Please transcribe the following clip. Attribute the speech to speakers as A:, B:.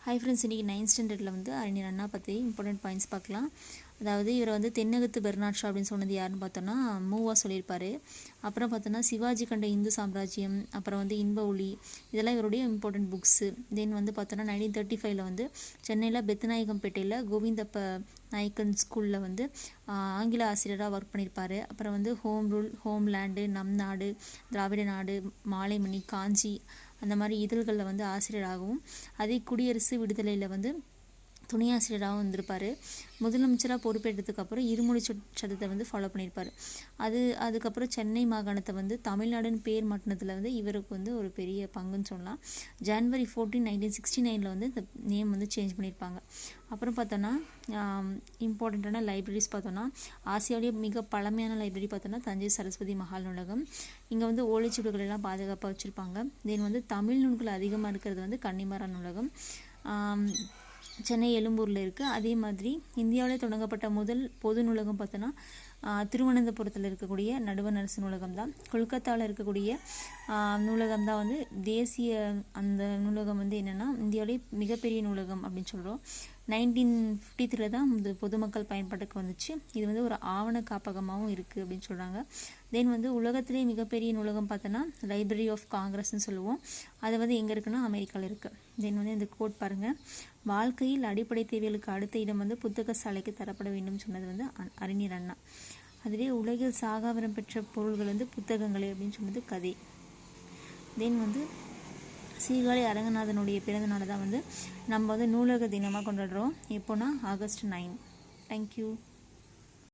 A: Hi friends, இன்றைக்கி 9th ஸ்டாண்டர்டில் வந்து அறிஞர் அண்ணா பற்றி இம்பார்ட்டன்ட் பாயிண்ட்ஸ் பார்க்கலாம். அதாவது இவர் வந்து தென்னகத்து பெர்னாட் ஷா அப்படின்னு சொன்னது யாருன்னு பார்த்தோன்னா மூவா சொல்லியிருப்பார். அப்புறம் பார்த்தோன்னா சிவாஜி கண்ட இந்து சாம்ராஜ்யம், அப்புறம் வந்து இன்ப ஒளி, இதெல்லாம் இவருடைய இம்பார்ட்டன்ட் புக்ஸு. தென் வந்து பார்த்தோன்னா 1935 வந்து சென்னையில் பெத்தநாயகம்பேட்டையில் கோவிந்தப்ப நாயக்கன் ஸ்கூலில் வந்து ஆங்கில ஆசிரியராக ஒர்க் பண்ணியிருப்பார். அப்புறம் வந்து ஹோம் ரூல், ஹோம்லேண்டு, நம் நாடு, திராவிட நாடு, மாலைமணி, காஞ்சி, அந்த மாதிரி இதழ்களில் வந்து ஆசிரியராகவும், அதே குடியரசு விடுதலையில் வந்து துணை ஆசிரியராகவும் வந்திருப்பார். முதலமைச்சராக பொறுப்பேற்றதுக்கப்புறம் இருமொழி சட்டத்தை வந்து ஃபாலோ பண்ணியிருப்பார். அதுக்கப்புறம் சென்னை மாகாணத்தை வந்து தமிழ்நாடுன்னு பேர் மாற்றினதில் வந்து இவருக்கு வந்து ஒரு பெரிய பங்குன்னு சொல்லலாம். January 14, 1969 வந்து இந்த நேம் வந்து சேஞ்ச் பண்ணியிருப்பாங்க. அப்புறம் பார்த்தோன்னா இம்பார்ட்டண்ட்டான லைப்ரரிஸ் பார்த்தோன்னா ஆசியாவிலேயே மிக பழமையான லைப்ரரி பார்த்தோன்னா தஞ்சை சரஸ்வதி மஹால் நூலகம். இங்கே வந்து ஓலைச்சுவடுகள் எல்லாம் பாதுகாப்பாக வச்சுருப்பாங்க. தென் வந்து தமிழ் நூல்கள் அதிகமாக இருக்கிறது வந்து கன்னிமரா நூலகம் சென்னை எழும்பூரில் இருக்குது. அதே மாதிரி இந்தியாவிலே தொடங்கப்பட்ட முதல் பொது நூலகம் பார்த்தோன்னா திருவனந்தபுரத்தில் இருக்கக்கூடிய நடுவண் அரசு நூலகம் தான். கொல்கத்தாவில் இருக்கக்கூடிய நூலகம் தான் வந்து தேசிய, அந்த நூலகம் வந்து என்னென்னா இந்தியாவிலே மிகப்பெரிய நூலகம் அப்படின்னு சொல்கிறோம். 1953 தான் இந்த பொதுமக்கள் பயன்பாட்டுக்கு வந்துச்சு. இது வந்து ஒரு ஆவண காப்பகமாகவும் இருக்குது அப்படின்னு சொல்கிறாங்க. தென் வந்து உலகத்திலே மிகப்பெரிய நூலகம் பார்த்தோன்னா லைப்ரரி ஆஃப் காங்கிரஸ்ன்னு சொல்லுவோம். அது வந்து எங்கே இருக்குன்னா அமெரிக்காவில் இருக்குது. தென் வந்து இந்த கோட் பாருங்கள், வாழ்க்கையில் அடிப்படை தேவைகளுக்கு அடுத்த இடம் வந்து புத்தக சாலைக்கு தரப்பட வேண்டும் சொன்னது வந்து அறிஞர் அண்ணா. அதுவே உலகில் சாகாவரம் பெற்ற பொருள்கள் வந்து புத்தகங்களே அப்படின்னு சொன்னது கதை. தென் வந்து சீர்காழி அரங்கநாதனுடைய பிறந்த நாள் தான் வந்து நம்ம வந்து நூலக தினமாக கொண்டாடுறோம். எப்போனா August 9. தேங்க்யூ.